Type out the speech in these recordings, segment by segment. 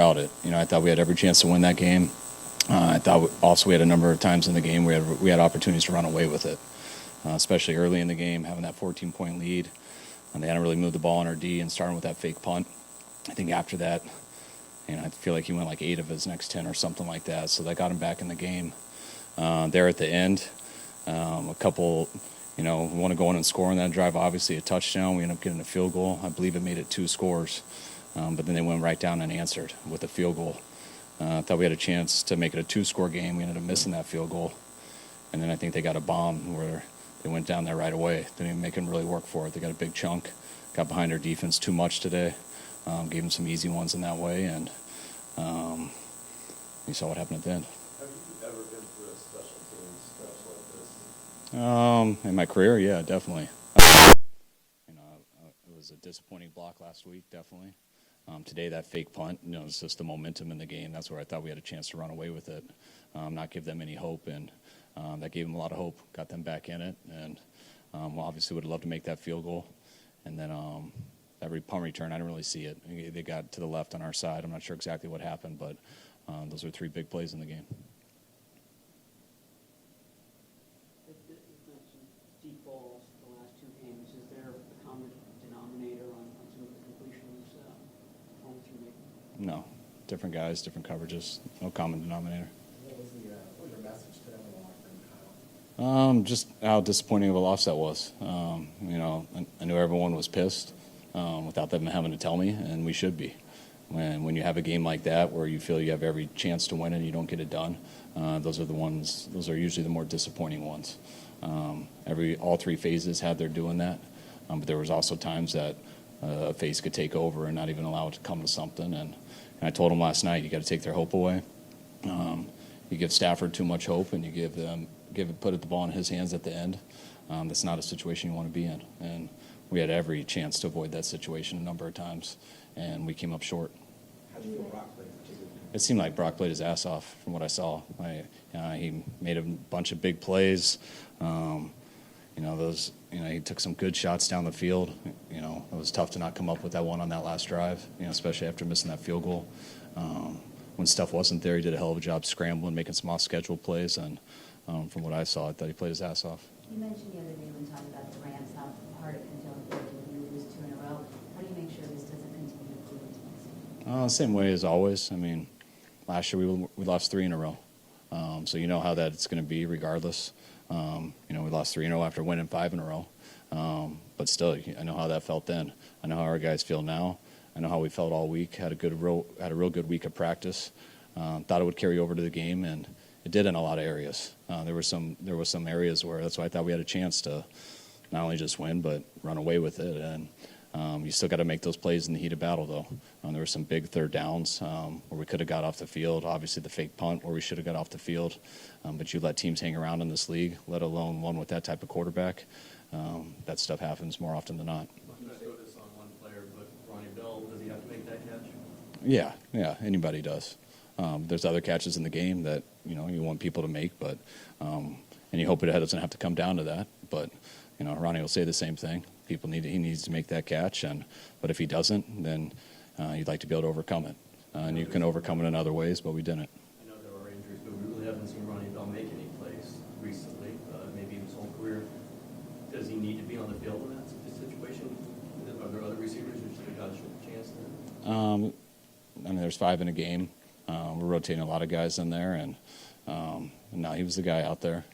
about it. I thought we had every chance to win that game. I thought also we had a number of times in the game we had opportunities to run away with it, especially early in the game, having that 14-point lead. And they hadn't really moved the ball on our D and starting with that fake punt. I think after that, I feel like he went like 8 of his next 10 or something like that. So that got him back in the game. There at the end, a couple, we want to go in and score on that drive. Obviously a touchdown. We ended up getting a field goal. I believe it made it 2 scores. But then they went right down and answered with a field goal. I thought we had a chance to make it a 2-score game. We ended up missing that field goal. And then I think they got a bomb where they went down there right away. Didn't even make them really work for it. They got a big chunk. Got behind their defense too much today. Gave them some easy ones in that way. And you saw what happened at the end. Have you ever been through a special teams stretch like this? In my career, yeah, definitely. It was a disappointing block last week, definitely. Today, that fake punt, it's just the momentum in the game. That's where I thought we had a chance to run away with it, not give them any hope, and that gave them a lot of hope, got them back in it, and obviously would have loved to make that field goal. And then that punt return, I didn't really see it. They got to the left on our side. I'm not sure exactly what happened, but those are 3 big plays in the game. Deep balls the last 2 games. Is there a common denominator on some of the completions you make? No. Different guys, different coverages. No common denominator. What was your message to them in the locker room, Kyle? Just how disappointing of a loss that was. I knew everyone was pissed without them having to tell me, and we should be. When you have a game like that where you feel you have every chance to win and you don't get it done, those are usually the more disappointing ones. All 3 phases had their doing that, but there was also times that a phase could take over and not even allow it to come to something. And I told them last night, you got to take their hope away. You give Stafford too much hope, and you put the ball in his hands at the end. That's not a situation you want to be in. And we had every chance to avoid that situation a number of times, and we came up short. How did you feel Brock played particularly? It seemed like Brock played his ass off from what I saw. He made a bunch of big plays. He took some good shots down the field. It was tough to not come up with that one on that last drive, especially after missing that field goal. When stuff wasn't there, he did a hell of a job scrambling, making some off-schedule plays, and from what I saw, I thought he played his ass off. You mentioned the other day when talking about the Rams, how hard it can feel if you lose 2 in a row. How do you make sure this doesn't continue to prove into next season? Same way as always. Last year we lost 3 in a row. So you know how that's going to be regardless. We lost 3 in a row after winning 5 in a row. But still, I know how that felt then. I know how our guys feel now. I know how we felt all week. Had a real good week of practice. Thought it would carry over to the game, and it did in a lot of areas. There was some areas where that's why I thought we had a chance to not only just win but run away with it. And you still got to make those plays in the heat of battle, though. There were some big third downs where we could have got off the field. Obviously, the fake punt where we should have got off the field. But you let teams hang around in this league, let alone one with that type of quarterback. That stuff happens more often than not. Focus on one player, but Ronnie Bell, does he have to make that catch? Yeah, anybody does. There's other catches in the game that you want people to make, but and you hope it doesn't have to come down to that. But Ronnie will say the same thing. He needs to make that catch, but if he doesn't, then you'd like to be able to overcome it, and you can overcome it in other ways, but we didn't. I know there are injuries, but we really haven't seen Ronnie Bell make any plays recently, maybe in his whole career. Does he need to be on the field in that situation? Are there other receivers who should have got a chance there? There's 5 in a game. We're rotating a lot of guys in there, and now he was the guy out there.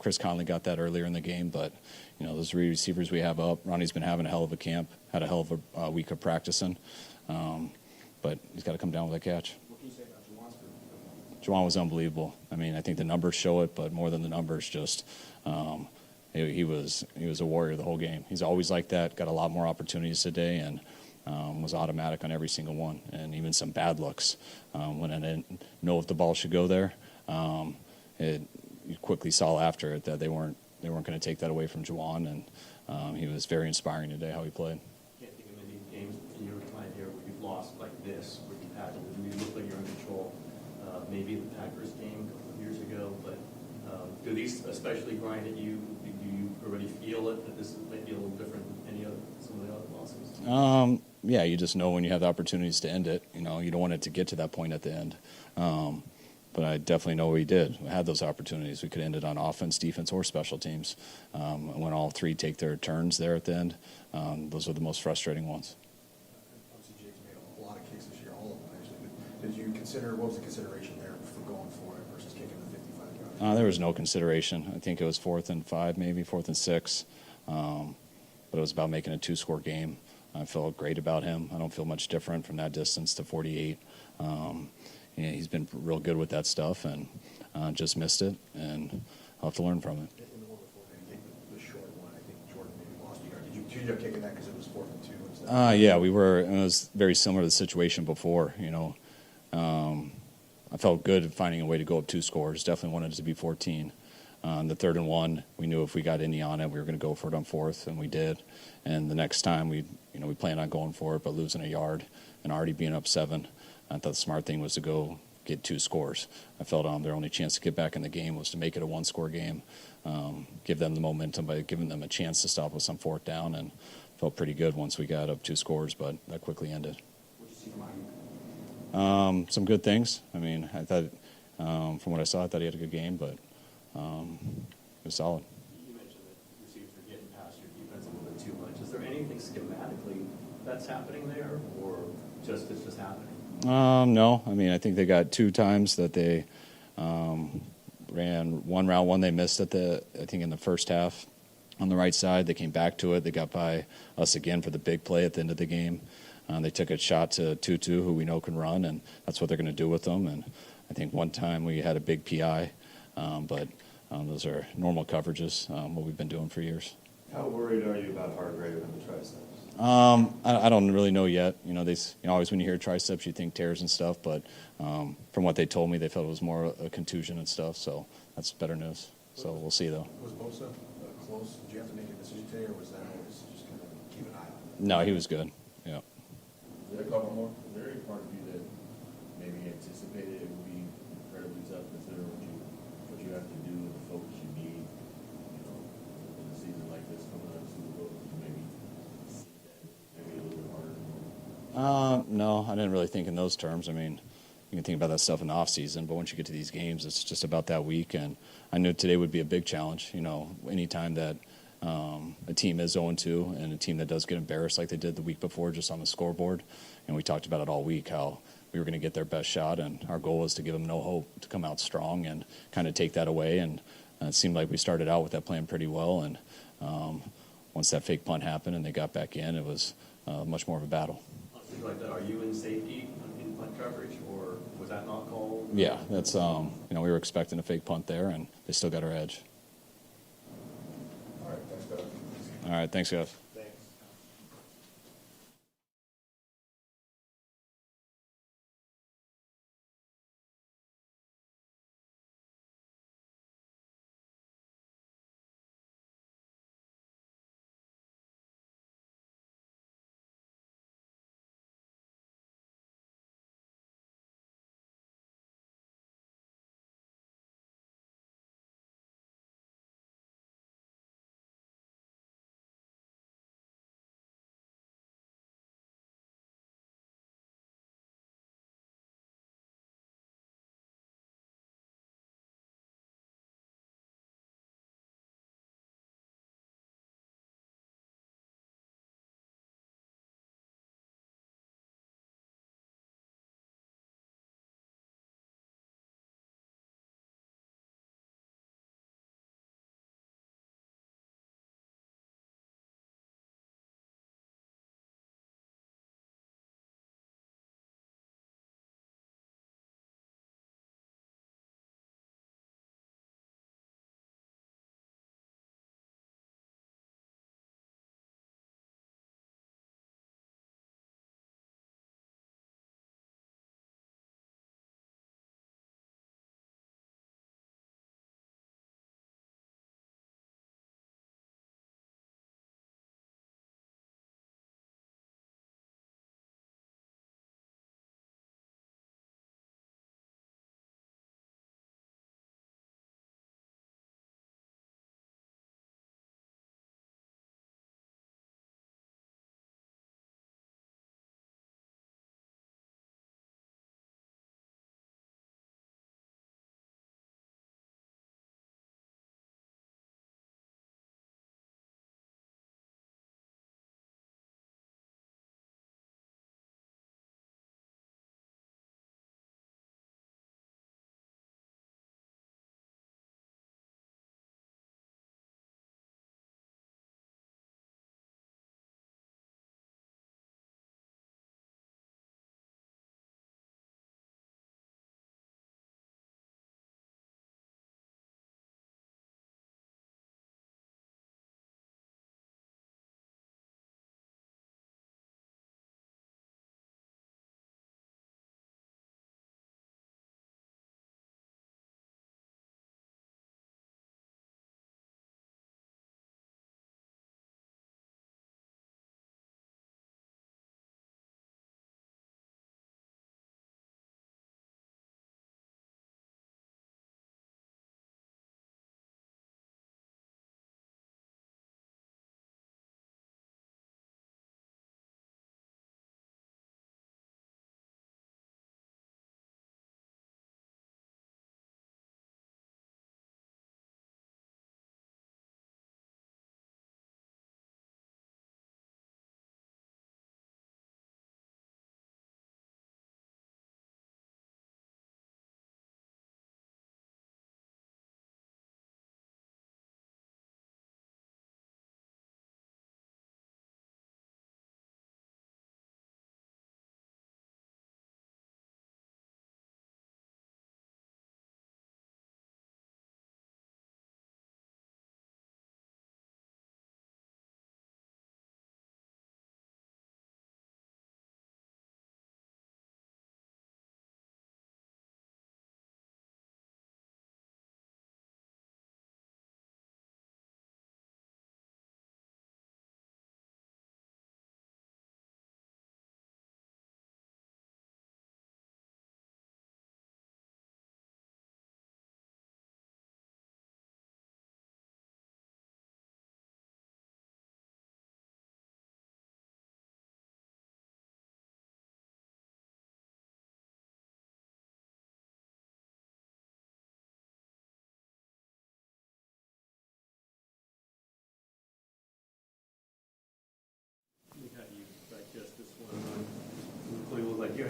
Chris Conley got that earlier in the game, but those 3 receivers we have up. Ronnie's been having a hell of a camp, had a hell of a week of practicing, but he's got to come down with a catch. What can you say about Juwan's performance? Juwan was unbelievable. I think the numbers show it, but more than the numbers, just he was a warrior the whole game. He's always like that. Got a lot more opportunities today, and was automatic on every single one, and even some bad looks when I didn't know if the ball should go there. You quickly saw after it that they weren't going to take that away from Juwan, and he was very inspiring today how he played. Can't think of any games in your time here where you've lost like this, where you've had to really look like you're in control. Maybe the Packers game a couple of years ago, but do these especially grind at you? Do you already feel it that this might be a little different than some of the other losses? Yeah, you just know when you have the opportunities to end it. You know, you don't want it to get to that point at the end. But I definitely know we did. We had those opportunities. We could end it on offense, defense, or special teams. When all three take their turns there at the end, those are the most frustrating ones. Obviously, Jake's made a lot of kicks this year, all of them actually. But did you consider, what was the consideration there for going for it versus kicking the 55 yard? There was no consideration. I think it was 4th and 5, maybe 4th and 6. But it was about making a 2-score game. I felt great about him. I don't feel much different from that distance to 48. Yeah, he's been real good with that stuff, and just missed it, and I'll have to learn from it. In the one before that, you take the short one, I think Jordan maybe lost a yard. Did you end up kicking that because it was 4th and 2 instead? Yeah, we were. It was very similar to the situation before. You know, I felt good at finding a way to go up 2 scores. Definitely wanted it to be 14. The 3rd and 1, we knew if we got Indy on it, we were going to go for it on 4th, and we did. And the next time, we planned on going for it, but losing a yard and already being up 7. I thought the smart thing was to go get 2 scores. I felt their only chance to get back in the game was to make it a 1-score game, give them the momentum by giving them a chance to stop us on 4th down, and felt pretty good once we got up 2 scores, but that quickly ended. What did you see from Ayuk? Some good things. I mean, I thought, from what I saw, I thought he had a good game, but it was solid. You mentioned that receivers are getting past your defense a little bit too much. Is there anything schematically that's happening there, or it's just happening? No. I mean, I think they got 2 times that they ran one route. One they missed I think in the first half on the right side. They came back to it. They got by us again for the big play at the end of the game. They took a shot to Tutu, who we know can run, and that's what they're going to do with them. And I think one time we had a big PI, but those are normal coverages, what we've been doing for years. How worried are you about Hargrave and the triceps? I don't really know yet. Always when you hear triceps, you think tears and stuff, but from what they told me, they felt it was more a contusion and stuff, so that's better news. So we'll see, though. Was Bosa close? Did you have to make a decision today, or was that always just kind of keep an eye on it? No, he was good. Yeah. Is there a couple more? Is there any part of you that maybe anticipated it would be incredibly tough, considering what you have to do and the focus you need, in a season like this coming out of the Super Bowl, to maybe see that maybe a little bit harder? No, I didn't really think in those terms. I mean, you can think about that stuff in the off season, but once you get to these games, it's just about that week. And I knew today would be a big challenge. Anytime that a team is 0-2 and a team that does get embarrassed like they did the week before just on the scoreboard, and we talked about it all week, how we were going to get their best shot, and our goal was to give them no hope, to come out strong and kind of take that away. And it seemed like we started out with that plan pretty well, and once that fake punt happened and they got back in, it was much more of a battle. Something like that. Are you in safety in punt coverage, or was that not called? Yeah, that's we were expecting a fake punt there, and they still got our edge. All right, thanks, Doug. All right, thanks, guys.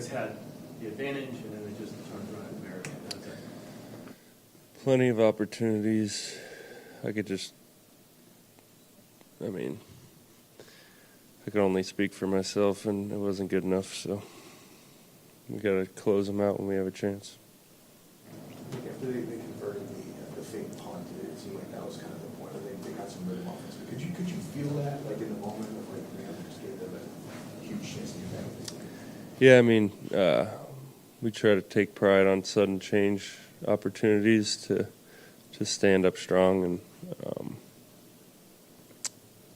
guys had the advantage, and then they just turned around and buried it. That's it. Plenty of opportunities. I could only speak for myself, and it wasn't good enough, so we got to close them out when we have a chance. After they converted the fake punt, it seemed like that was kind of the point where they got some rhythm offense. But could you feel that, like, in the moment of, like, man, we just gave them a huge chance to do that? Yeah, we try to take pride on sudden change opportunities to stand up strong, and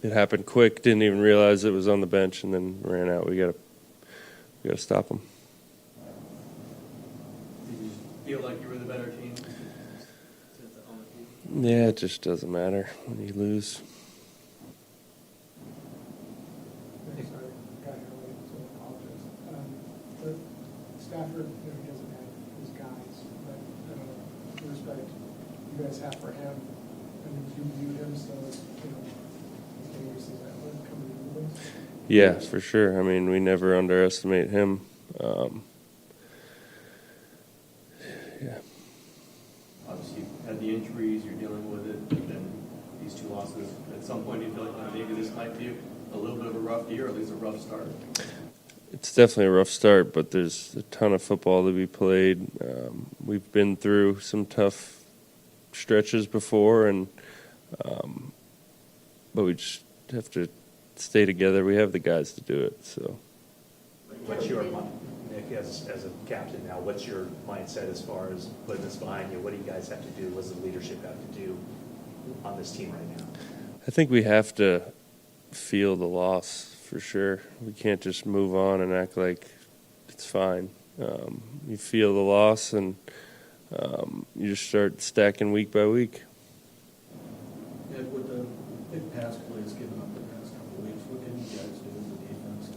it happened quick. Didn't even realize it was on the bench, and then ran out. We gotta stop them. Did you feel like you were the better team since on the team? Yeah, it just doesn't matter when you lose. Sorry, got here late, so I apologize. But Stafford, he doesn't have his guys, but the respect you guys have for him, you view him so, as dangerous as that would coming into the league. Yeah, for sure. We never underestimate him. Yeah. Obviously, you had the injuries, you're dealing with it, and then these two losses. At some point, do you feel like maybe this might be a little bit of a rough year, or at least a rough start? It's definitely a rough start, but there's a ton of football to be played. We've been through some tough stretches before, but we just have to stay together. We have the guys to do it. So, What's your, Nick, as a captain now, what's your mindset as far as putting this behind you? What do you guys have to do? What does the leadership have to do on this team right now? I think we have to feel the loss for sure. We can't just move on and act like it's fine. You feel the loss, and you just start stacking week by week. Ed, with the big pass plays given up the past couple of weeks, what can you guys do as a defense to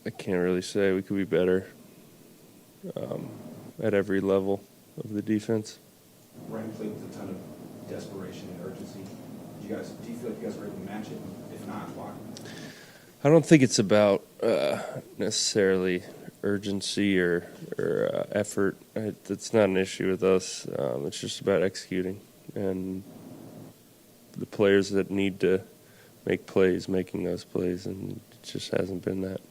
I can't really say. We could be better at every level of the defense. Ryan played with a ton of desperation and urgency. Do you feel like you guys were able to match it? If not, why? I don't think it's about necessarily urgency or effort. It's not an issue with us. It's just about executing, and the players that need to make plays, making those plays, and it just hasn't been that. You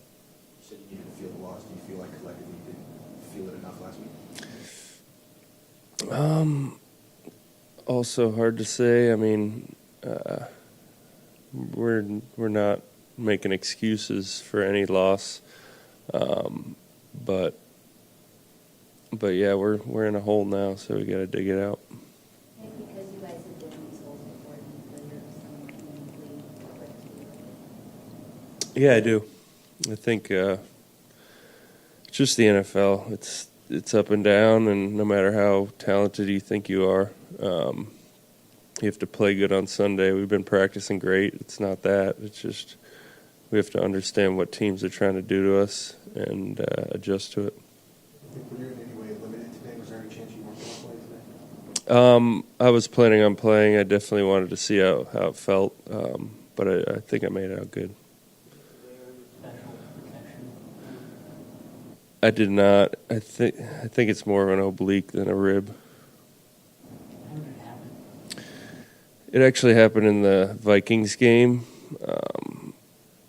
said you needed to feel the loss. Do you feel like collectively you didn't feel it enough last week? Also hard to say. We're not making excuses for any loss, but yeah, we're in a hole now, so we got to dig it out. And because you guys have been in these holes before, do you feel you're somewhat uniquely equipped to deal with it? Yeah, I do. I think it's just the NFL. It's up and down, and no matter how talented you think you are, you have to play good on Sunday. We've been practicing great. It's not that. It's just we have to understand what teams are trying to do to us and adjust to it. Were you in any way limited today? Was there any chance you weren't going to play today? I was planning on playing. I definitely wanted to see how it felt, but I think I made it out good. Special protection. I did not. I think it's more of an oblique than a rib. How did it happen? It actually happened in the Vikings game,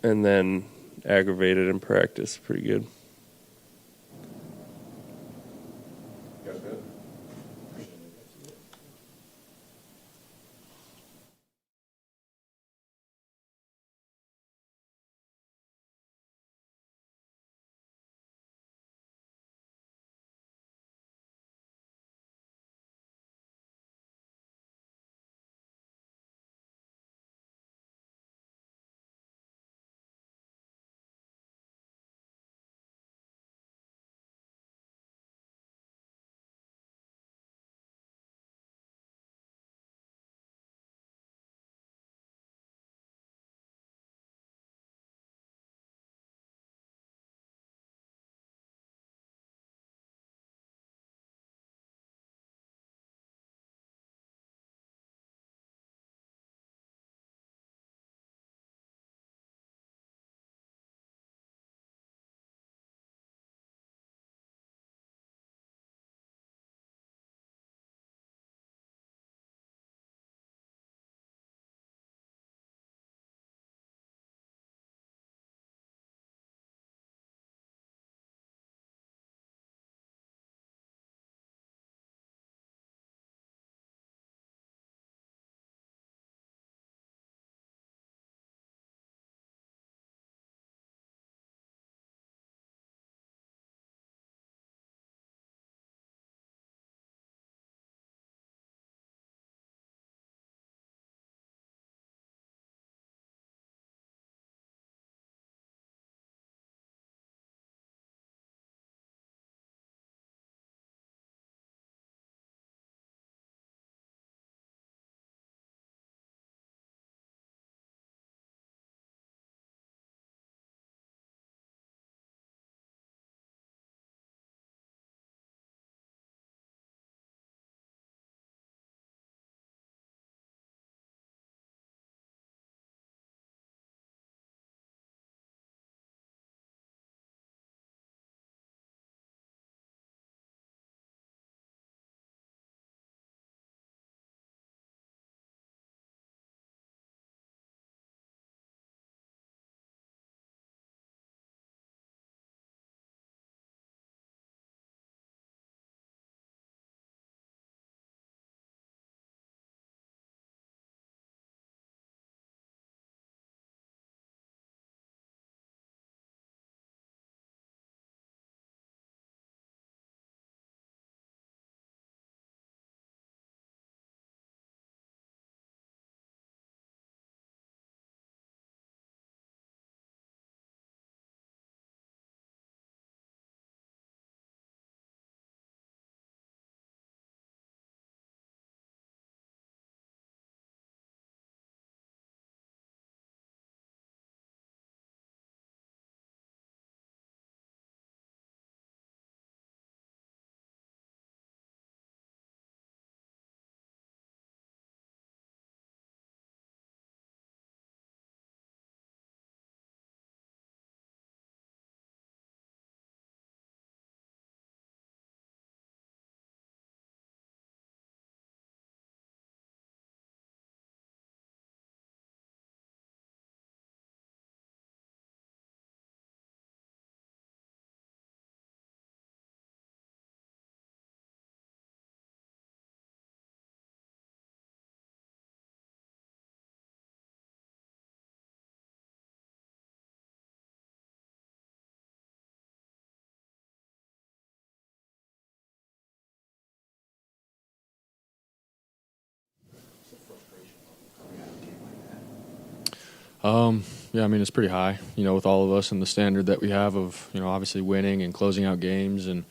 and then aggravated in practice pretty good. Yeah, I mean, it's pretty high, with all of us and the standard that we have of, obviously winning and closing out games. And,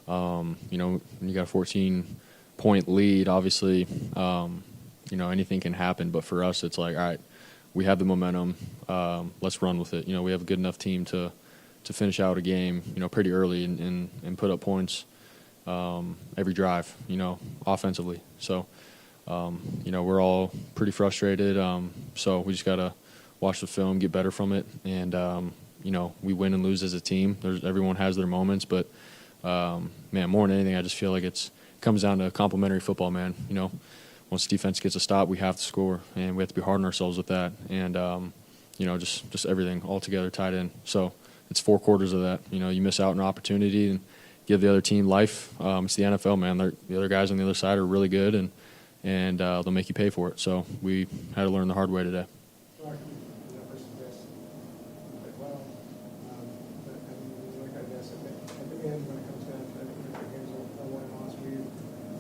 when you got a 14-point lead, obviously, anything can happen. But for us, it's like, all right, we have the momentum. Let's run with it. We have a good enough team to finish out a game, pretty early and put up points every drive, offensively. So, we're all pretty frustrated. So we just got to watch the film, get better from it. And, we win and lose as a team. Everyone has their moments. But, man, more than anything, I just feel like it comes down to complimentary football, man. Once defense gets a stop, we have to score. And we have to be hard on ourselves with that. And, just everything all together tied in. So it's 4 quarters of that. You miss out on an opportunity and give the other team life. It's the NFL, man. The other guys on the other side are really good, and they'll make you pay for it. So we had to learn the hard way today. Sorry, versus this, like, well, but I mean, like I guess at the end when it comes down to it, the game's a win and loss,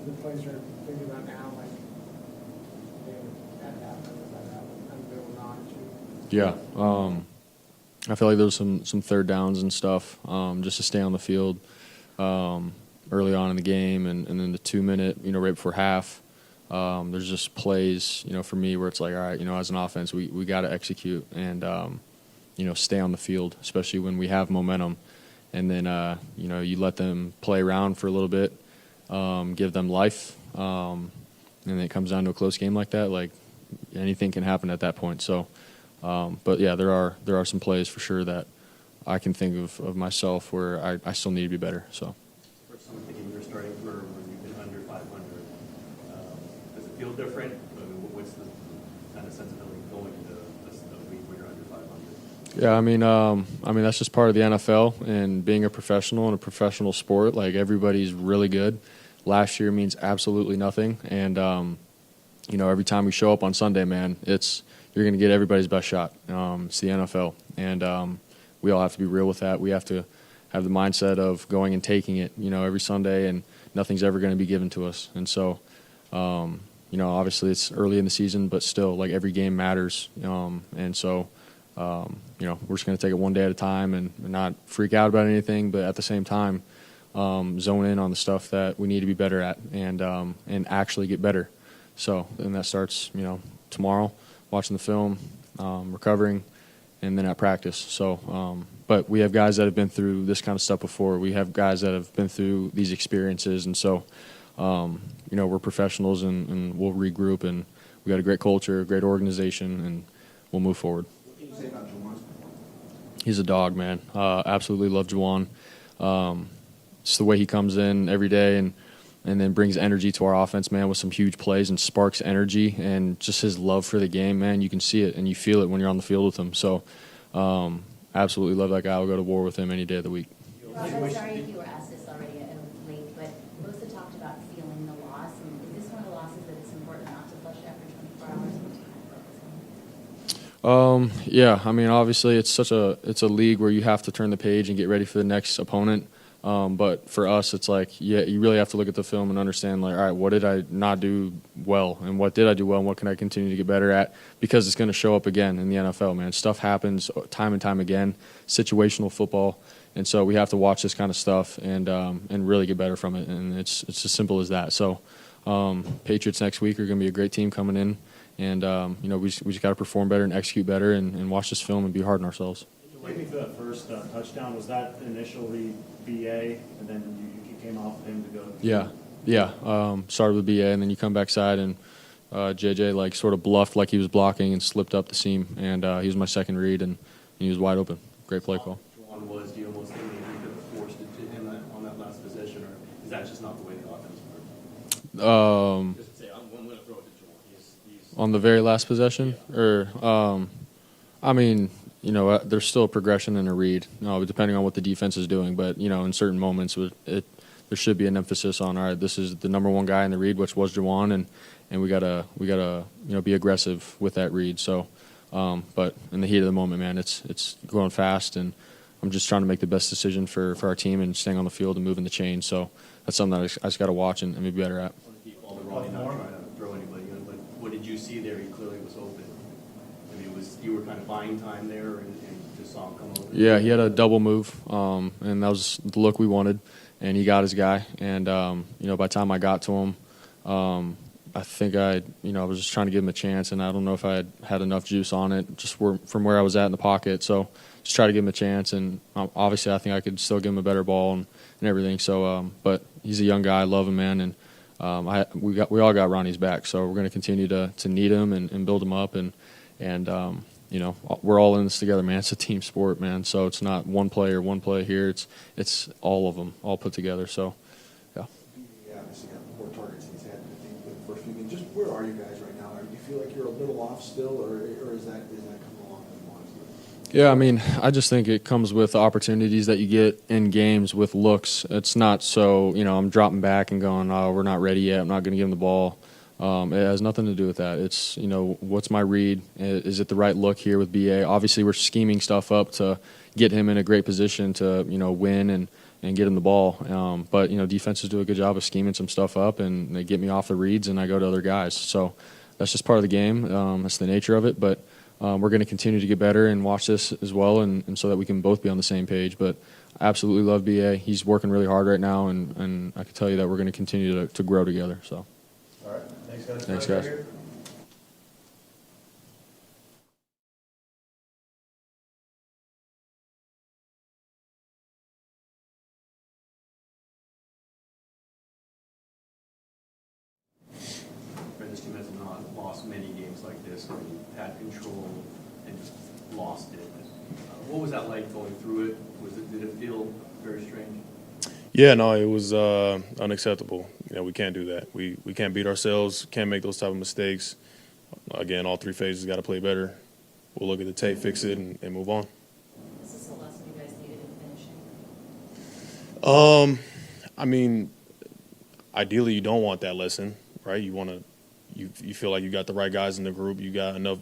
the players are thinking about now, like, that happened, I'm a little non-issue. Yeah. I feel like there was some third downs and stuff just to stay on the field early on in the game, and then the 2-minute, right before half. There's just plays, for me where it's like, all right, as an offense, we got to execute and, stay on the field, especially when we have momentum. And then, you let them play around for a little bit, give them life, and then it comes down to a close game like that. Like, anything can happen at that point. So, but, yeah, there are some plays for sure that I can think of myself where I still need to be better. So. First time thinking you're starting for when you've been under 500. Does it feel different? I mean, what's the kind of sensibility going into a week where you're under 500? Yeah, I mean that's just part of the NFL and being a professional in a professional sport. Like, everybody's really good. Last year means absolutely nothing, and every time we show up on Sunday, man, you're going to get everybody's best shot. It's the NFL, and we all have to be real with that. We have to have the mindset of going and taking it, every Sunday, and nothing's ever going to be given to us. And so, obviously it's early in the season, but still, like, every game matters. And so, we're just going to take it one day at a time and not freak out about anything, but at the same time, zone in on the stuff that we need to be better at and actually get better. So, and that starts, tomorrow, watching the film, recovering, and then at practice. So, but we have guys that have been through this kind of stuff before. We have guys that have been through these experiences, and so, we're professionals, and we'll regroup, and we got a great culture, a great organization, and we'll move forward. What can you say about Juwan's performance? He's a dog, man. Absolutely love Juwan. It's the way he comes in every day and then brings energy to our offense, man, with some huge plays and sparks energy, and just his love for the game, man. You can see it and you feel it when you're on the field with him. So, absolutely love that guy. I'll go to war with him any day of the week. Rob, I'm sorry if you were asked this already late, but you also talked about feeling the loss. And is this one of the losses that it's important not to flush after 24 hours? What do you kind of focus on? Yeah, I mean, obviously it's a league where you have to turn the page and get ready for the next opponent. But for us, it's like, yeah, you really have to look at the film and understand, like, all right, what did I not do well, and what did I do well, and what can I continue to get better at? Because it's going to show up again in the NFL, man. Stuff happens time and time again, situational football, and so we have to watch this kind of stuff and really get better from it. And it's as simple as that. So, Patriots next week are going to be a great team coming in, and we just got to perform better and execute better and watch this film and be hard on ourselves. Maybe for that first touchdown, was that initially BA, and then you came off of him to go? Yeah. Started with BA, and then you come backside, and JJ like sort of bluffed like he was blocking and slipped up the seam, and he was my second read, and he was wide open. Great play call. Juwan was, do you almost think maybe you could have forced it to him on that last possession, or is that just not the way the offense works? Just say, I'm going to throw it to Juwan. He's On the very last possession, or I mean, there's still a progression and a read, depending on what the defense is doing. But, in certain moments, there should be an emphasis on, all right, this is the number one guy in the read, which was Juwan, and we gotta be aggressive with that read. So, but in the heat of the moment, man, it's going fast, and I'm just trying to make the best decision for our team and staying on the field and moving the chain. So that's something that I just got to watch and be better at. keep all the running, not trying to throw anybody in, but what did you see there? He clearly was open. I mean, it was you were kind of buying time there and just saw him come over? Yeah, he had a double move, and that was the look we wanted, and he got his guy. And by the time I got to him, I think I was just trying to give him a chance, and I don't know if I had enough juice on it, just from where I was at in the pocket. So just try to give him a chance, and obviously I think I could still give him a better ball and everything. So, but he's a young guy, I love him, man, and we all got Ronnie's back. So we're going to continue to need him and build him up, and we're all in this together, man. It's a team sport, man. So it's not one play here. It's all of them, all put together. So, yeah. Yeah, obviously got more targets than he's had in the first few games. Just where are you guys right now? Do you feel like you're a little off still, or is that coming along as you want it to? Yeah, I mean, I just think it comes with the opportunities that you get in games with looks. It's not so, I'm dropping back and going, oh, we're not ready yet. I'm not going to give him the ball. It has nothing to do with that. It's, what's my read? Is it the right look here with BA? Obviously, we're scheming stuff up to get him in a great position to, win and get him the ball. But, defenses do a good job of scheming some stuff up, and they get me off the reads, and I go to other guys. So that's just part of the game. That's the nature of it. But we're going to continue to get better and watch this as well, and so that we can both be on the same page. But I absolutely love BA. He's working really hard right now, and I can tell you that we're going to continue to grow together. So. All right, thanks, guys. Thanks, guys. This team has not lost many games like this, where you had control and just lost it. What was that like going through it? Did it feel very strange? Yeah, no, it was unacceptable. We can't do that. We can't beat ourselves, can't make those type of mistakes. Again, all three phases got to play better. We'll look at the tape, fix it, and move on. Is this a lesson you guys needed in finishing? I mean, ideally, you don't want that lesson, right? You feel like you got the right guys in the group. You got enough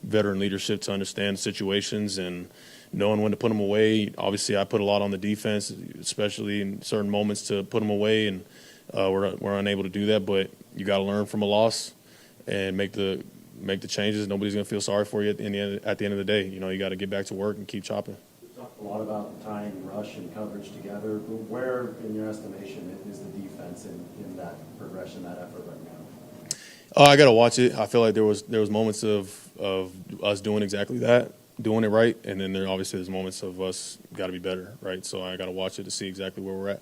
veteran leadership to understand situations and knowing when to put them away. Obviously, I put a lot on the defense, especially in certain moments, to put them away, and we're unable to do that. But you got to learn from a loss and make the changes. Nobody's going to feel sorry for you at the end of the day. You got to get back to work and keep chopping. We talked a lot about tying rush and coverage together. But where, in your estimation, is the defense in that progression, that effort right now? I got to watch it. I feel like there was moments of us doing exactly that, doing it right, and then there's moments of us got to be better, right? So I got to watch it to see exactly where we're at.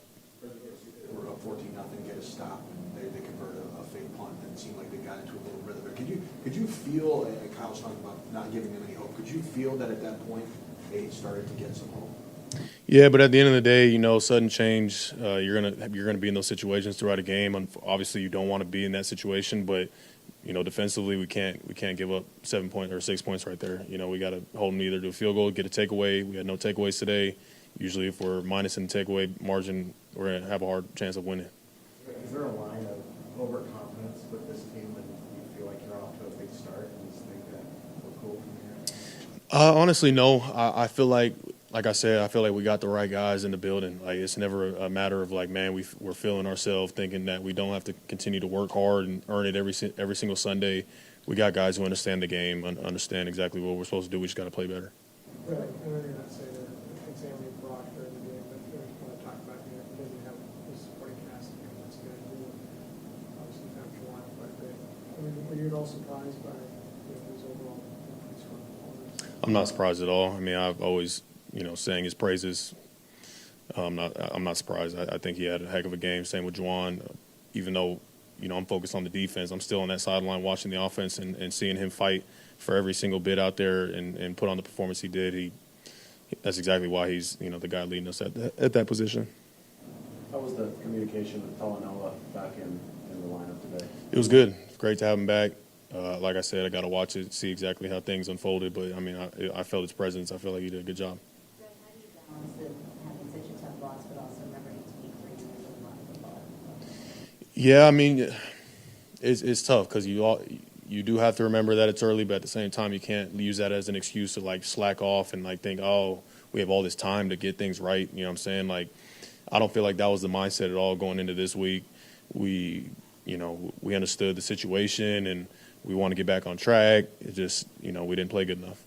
We're up 14-0, get a stop, and they convert a fake punt, and it seemed like they got into a little rhythm. Could you feel, and Kyle's talking about not giving them any hope, could you feel that at that point they started to get some hope? Yeah, but at the end of the day, sudden change, you're gonna be in those situations throughout a game. And obviously, you don't want to be in that situation, but defensively, we can't give up 7 points or 6 points right there. We got to hold them either to a field goal, get a takeaway. We had no takeaways today. Usually, if we're minus in the takeaway margin, we're gonna have a hard chance of winning. Is there a line of overconfidence with this team when you feel like you're off to a big start and just think that we're cool from here? Honestly, no. I feel like I said, I feel like we got the right guys in the building. Like, it's never a matter of like, man, we're feeling ourselves, thinking that we don't have to continue to work hard and earn it every single Sunday. We got guys who understand the game, understand exactly what we're supposed to do. We just got to play better. Right, I know you're not saying that examining Brock during the game, but I just want to talk about, he doesn't have his supporting cast to come once again. Obviously, found Juwan quite a bit. Were you at all surprised by his overall pretty strong performance? I'm not surprised at all. I mean, I've always, saying his praises. I'm not surprised. I think he had a heck of a game. Same with Juwan. Even though, I'm focused on the defense, I'm still on that sideline watching the offense and seeing him fight for every single bit out there and put on the performance he did. That's exactly why he's, the guy leading us at that position. How was the communication with Talanoa back in the lineup today? It was good. Great to have him back. Like I said, I got to watch it, see exactly how things unfolded. But, I mean, I felt his presence. I feel like he did a good job. Greg, how do you balance having such a tough loss, but also remembering it's week 3 and there's a lot of football? Yeah, I mean, it's tough because you do have to remember that it's early, but at the same time, you can't use that as an excuse to like slack off and like think, oh, we have all this time to get things right. You know what I'm saying? Like, I don't feel like that was the mindset at all going into this week. We understood the situation and we want to get back on track. It just, we didn't play good enough.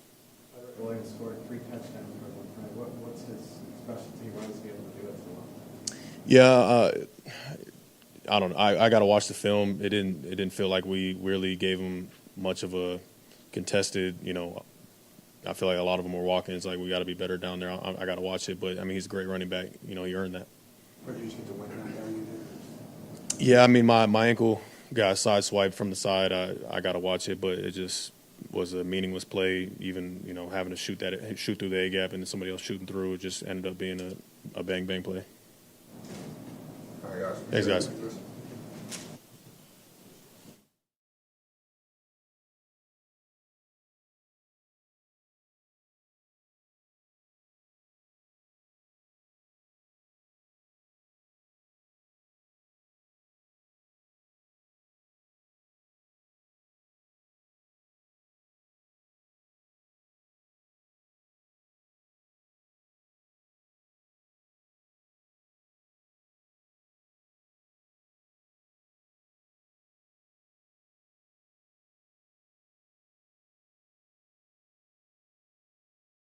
Williams scored 3 touchdowns for them, right? What's his specialty? Why is he able to do it so well? Yeah, I don't know. I got to watch the film. It didn't feel like we really gave him much of a contested. I feel like a lot of them were walking. It's like we got to be better down there. I got to watch it, but I mean he's a great running back. He earned that. Or did you just get to win that value there? Yeah, I mean my ankle got sideswiped from the side. I got to watch it, but it just was a meaningless play. Even having to shoot through the A gap and then somebody else shooting through, it just ended up being a bang play. All right, guys. Thanks, guys.